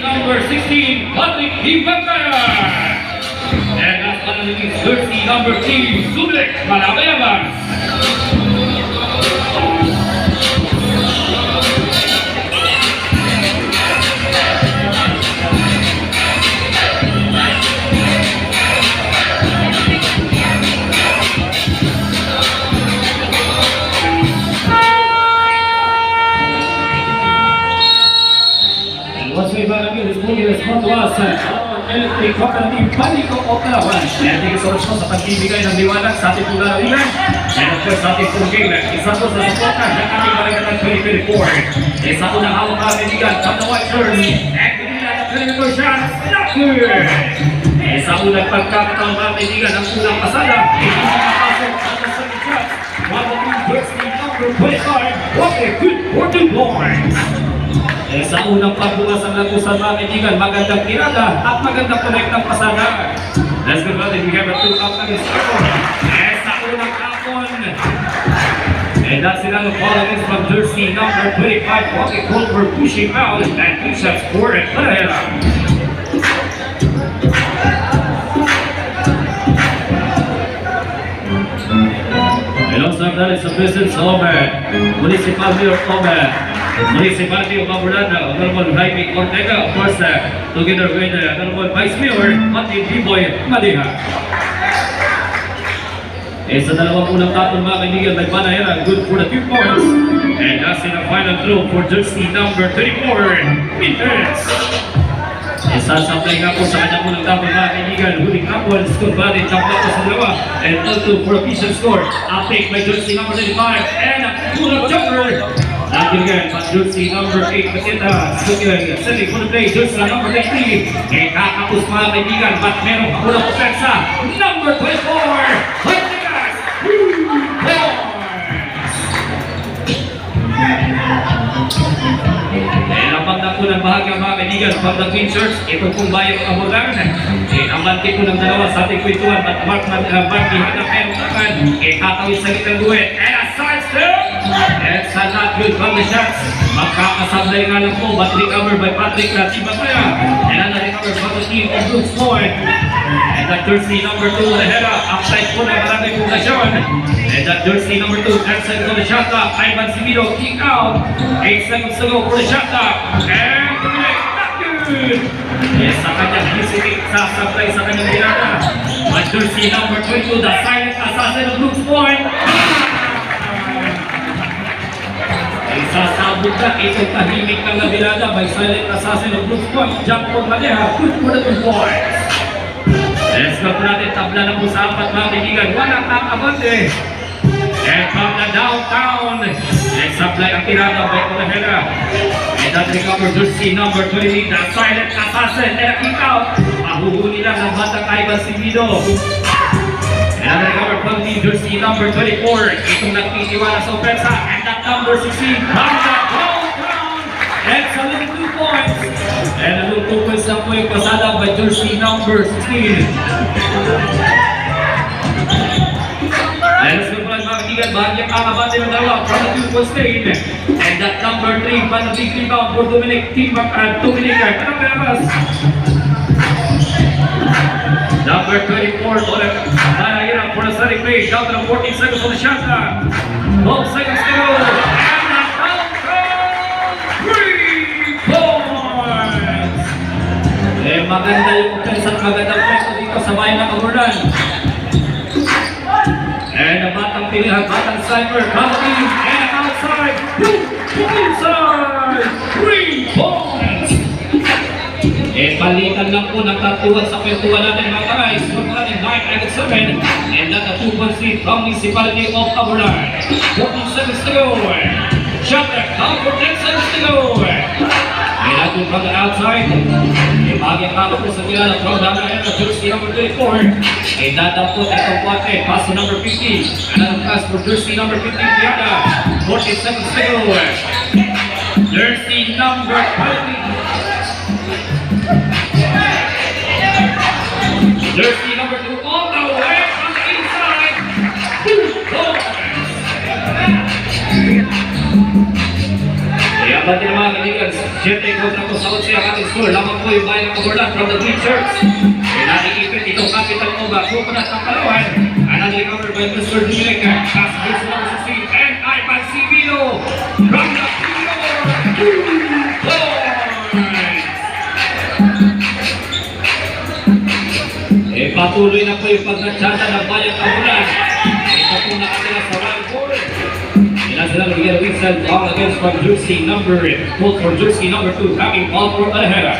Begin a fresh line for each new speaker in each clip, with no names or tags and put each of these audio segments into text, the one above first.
Number 16, Patrick Ibangkaya. And last but not least, jersey number 3, Sublek Malabayaban.
Once we got a responde responde was electric cooperative Panico Operawan. And thank you so much po sa pagbibigay ng liwanag sa ating pong lalawigan. And of course sa ating pong game, isa po sa supportan ng ating Barangay 2024. Isa po ng hawak mga kaibigan from the white shirts. And pinila na clinical shots, not good! Isa po nagpagkakataon mga kaibigan ang unang pasada. Hindi makapasok sa second shots. One of the first number 25. What a good 14 points! Sa unang pagbukas ang lagusan mga kaibigan, magandang tirada at magandang connect ng pasada. Let's go natin, we have a 2-up against Apon. Sa unang Apon. And that's another ball against from jersey number 25. What a goal for pushing out and 2 shots for it. Alongside that is the presence of Municipal Mayor of Municipality of Abulada, Honorable Jaime Ortega, of course, together with Honorable Vice Mayor Mati Biboy Madiha. Sa dalawang unang tapon mga kaibigan, may Banayera, good for the 2 points. And that's in the final throw for jersey number 34, Winters. Sasablay nga po sa kanyang unang tapon mga kaibigan, huling apon, score body, tapos sa dalawa. And all-2 for official score. Uptake by jersey number 35, and a pull-up jumper. Again, but jersey number 8, Makita, setting for the play, jersey number 23. Kakapos mga kaibigan, but meron pa pulang ofensa. Number 24, Hortigas, 2 points! Ang pagdakunang bahagi mga kaibigan, from the green shirts, ito pong bayang kamulan. Ang mantik ko ng dalawa sa ating kwentuhan, but Mark Ihanap meron naman, kakawin sa litang duet, and a side step! And sa not good from the shots, magkakasablay nga lang po, but recover by Patrick Ibangkaya. And another recover from the team of Brooks Point. And that jersey number 2, the header, upside po na maraming punkasyon. And that jersey number 2, 10 seconds on the shot clock, Ivan Simido, kick out. 8 seconds to go for the shot clock. And not good! Yes, sa kanyang visiting, sasablay sa kanyang binata. But jersey number 22, the silent assassin of Brooks Point. Sasabot na itong tahimik ng nabilada by silent assassin of Brooks Point. Jump on Maleha, good for the 2 points. Let's go po natin, tabla na po sa 4 mga kaibigan. Walang nakabante. And from the downtown, let's apply ang tirada by Olahera. And that recover jersey number 20, the silent assassin. And a kick out. Mahuhuli lang ng batang Ivan Simido. And that recover from the jersey number 24. Itong nagtitiwala sa opensa. And that number 16, from the downtown. And sa little 2 points. And a little 2 points na po yung pasada by jersey number 16. Let's go mga kaibigan, bahagyang kakabate ng dalawa from the 2 point stain. And that number 3, but a big rebound for Dominic Dominic. Number 24, Banayera for the setting play. Down to the 14 seconds on the shot clock. 12 seconds to go. And the downtown 3 points! Maganda yung offense at magandang pwesto dito sa bayan ng Kaburdan. And the batang pilihan, batang sniper, Malvin, and outside, inside, 3 points! Palitan lang po ng tatuan sa kwentuhan natin mga guys. Magpapalin 9-7 and that a 2-point lead from Municipality of Abulan. 14 seconds to go. Shot back, down for 10 seconds to go. And that one from the outside. Bahagyang kakapos sa kilala from the other jersey number 24. And that up po itong pote, pass to number 50. Another pass for jersey number 50, Tiada. 14 seconds to go. Jersey number 20. Jersey number 2 all the way from the inside. 2 points. Kaya ba din mga kaibigan, 7 kontra ko sa ang ating score. Lamang po yung bayan ng Kaburlan from the bleachers. Nakikipit itong capital Oba. Coconut ang Palawan. Another recovered by Mr. Dumileg. Pass gives number 16. And Ivan Civilo from the floor. 2 points. Patuloy na po yung pagnatsada ng bayan ng Kaburlan. Ito po nakatira sa one goal. Sila bigyan ng whistle all against from jersey number 2, having Paul Portalejera.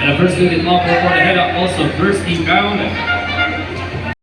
And the first unit, Paul Portalejera, also first team down.